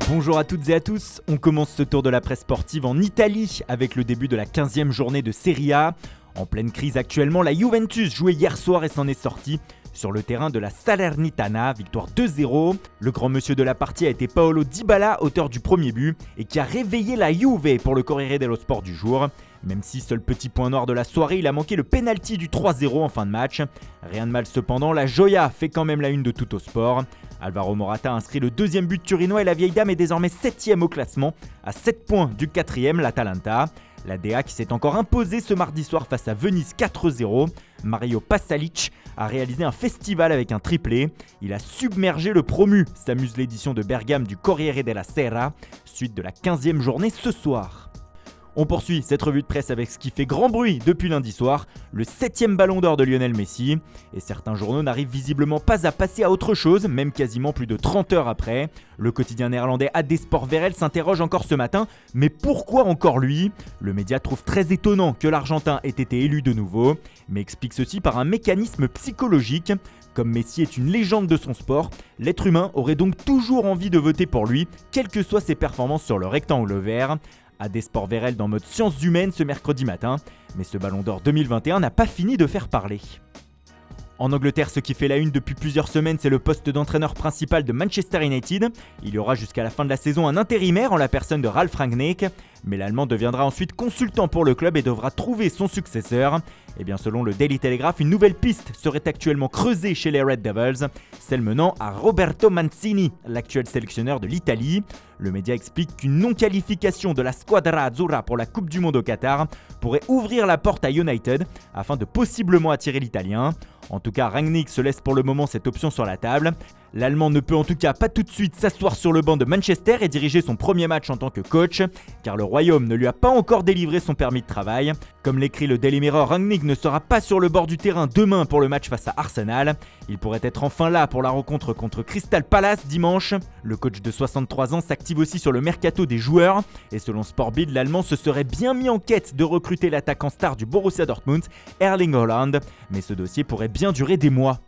Bonjour à toutes et à tous, on commence ce tour de la presse sportive en Italie avec le début de la 15e journée de Serie A. En pleine crise actuellement, la Juventus jouait hier soir et s'en est sortie sur le terrain de la Salernitana, victoire 2-0. Le grand monsieur de la partie a été Paolo Dybala, auteur du premier but et qui a réveillé la Juve pour le Corriere dello Sport du jour. Même si seul petit point noir de la soirée, il a manqué le penalty du 3-0 en fin de match. Rien de mal cependant, la Gioia fait quand même la une de Tuttosport. Alvaro Morata inscrit le deuxième but turinois et la vieille dame est désormais 7ème au classement, à 7 points du 4ème, l'Atalanta. La DA qui s'est encore imposée ce mardi soir face à Venise 4-0. Mario Pasalic a réalisé un festival avec un triplé. Il a submergé le promu, s'amuse l'édition de Bergame du Corriere della Sera, suite de la 15e journée ce soir. On poursuit cette revue de presse avec ce qui fait grand bruit depuis lundi soir, le 7ème ballon d'or de Lionel Messi. Et certains journaux n'arrivent visiblement pas à passer à autre chose, même quasiment plus de 30 heures après. Le quotidien néerlandais AD Sport VRL s'interroge encore ce matin, mais pourquoi encore lui ? Le média trouve très étonnant que l'Argentin ait été élu de nouveau, mais explique ceci par un mécanisme psychologique. Comme Messi est une légende de son sport, l'être humain aurait donc toujours envie de voter pour lui, quelles que soient ses performances sur le rectangle vert. AD Sport VRL dans mode sciences humaines ce mercredi matin, mais ce ballon d'or 2021 n'a pas fini de faire parler. En Angleterre, ce qui fait la une depuis plusieurs semaines, c'est le poste d'entraîneur principal de Manchester United. Il y aura jusqu'à la fin de la saison un intérimaire en la personne de Ralf Rangnick, mais l'Allemand deviendra ensuite consultant pour le club et devra trouver son successeur. Et bien selon le Daily Telegraph, une nouvelle piste serait actuellement creusée chez les Red Devils, celle menant à Roberto Mancini, l'actuel sélectionneur de l'Italie. Le média explique qu'une non-qualification de la Squadra Azzurra pour la Coupe du Monde au Qatar pourrait ouvrir la porte à United afin de possiblement attirer l'Italien. En tout cas, Rangnick se laisse pour le moment cette option sur la table. L'Allemand ne peut en tout cas pas tout de suite s'asseoir sur le banc de Manchester et diriger son premier match en tant que coach, car le Royaume ne lui a pas encore délivré son permis de travail. Comme l'écrit le Daily Mirror, Rangnick ne sera pas sur le bord du terrain demain pour le match face à Arsenal. Il pourrait être enfin là pour la rencontre contre Crystal Palace dimanche. Le coach de 63 ans s'active aussi sur le mercato des joueurs et selon Sportbild, l'Allemand se serait bien mis en quête de recruter l'attaquant star du Borussia Dortmund, Erling Haaland, mais ce dossier pourrait bien durer des mois.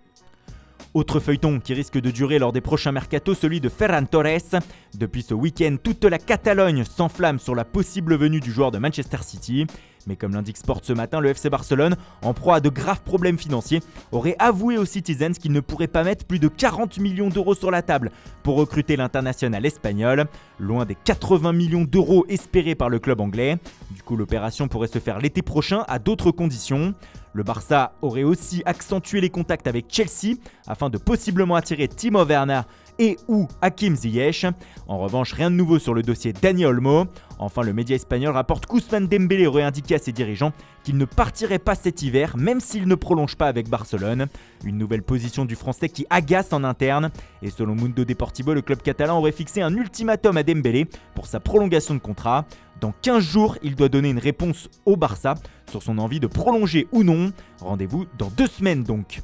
Autre feuilleton qui risque de durer lors des prochains mercatos, celui de Ferran Torres. Depuis ce week-end, toute la Catalogne s'enflamme sur la possible venue du joueur de Manchester City. Mais comme l'indique Sport ce matin, le FC Barcelone, en proie à de graves problèmes financiers, aurait avoué aux Citizens qu'il ne pourrait pas mettre plus de 40 millions d'euros sur la table pour recruter l'international espagnol, loin des 80 millions d'euros espérés par le club anglais. Du coup, l'opération pourrait se faire l'été prochain à d'autres conditions. Le Barça aurait aussi accentué les contacts avec Chelsea afin de possiblement attirer Timo Werner et ou Hakim Ziyech. En revanche, rien de nouveau sur le dossier Dani Olmo. Enfin, le média espagnol rapporte qu'Ousmane Dembélé aurait indiqué à ses dirigeants qu'il ne partirait pas cet hiver, même s'il ne prolonge pas avec Barcelone. Une nouvelle position du Français qui agace en interne. Et selon Mundo Deportivo, le club catalan aurait fixé un ultimatum à Dembélé pour sa prolongation de contrat. Dans 15 jours, il doit donner une réponse au Barça sur son envie de prolonger ou non. Rendez-vous dans 2 semaines donc.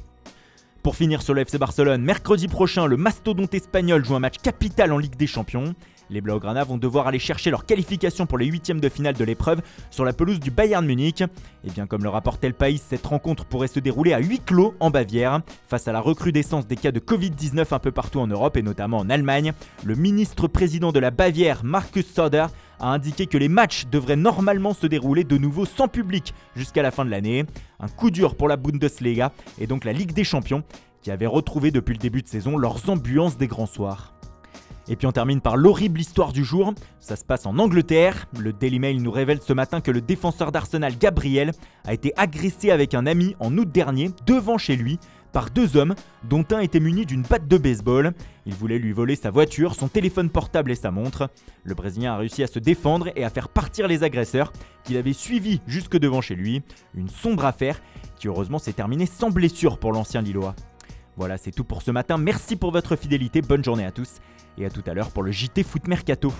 Pour finir sur le FC Barcelone, mercredi prochain, le mastodonte espagnol joue un match capital en Ligue des Champions. Les Blaugrana vont devoir aller chercher leur qualification pour les 8e de finale de l'épreuve sur la pelouse du Bayern Munich. Et bien comme le rapporte El País, cette rencontre pourrait se dérouler à huis clos en Bavière. Face à la recrudescence des cas de Covid-19 un peu partout en Europe et notamment en Allemagne, le ministre-président de la Bavière, Markus Söder, a indiqué que les matchs devraient normalement se dérouler de nouveau sans public jusqu'à la fin de l'année. Un coup dur pour la Bundesliga et donc la Ligue des Champions qui avait retrouvé depuis le début de saison leurs ambiances des grands soirs. Et puis on termine par l'horrible histoire du jour. Ça se passe en Angleterre. Le Daily Mail nous révèle ce matin que le défenseur d'Arsenal Gabriel a été agressé avec un ami en août dernier devant chez lui par 2 hommes dont un était muni d'une batte de baseball. Ils voulaient lui voler sa voiture, son téléphone portable et sa montre. Le Brésilien a réussi à se défendre et à faire partir les agresseurs qu'il avait suivis jusque devant chez lui. Une sombre affaire qui heureusement s'est terminée sans blessure pour l'ancien Lillois. Voilà, c'est tout pour ce matin. Merci pour votre fidélité. Bonne journée à tous et à tout à l'heure pour le JT Foot Mercato.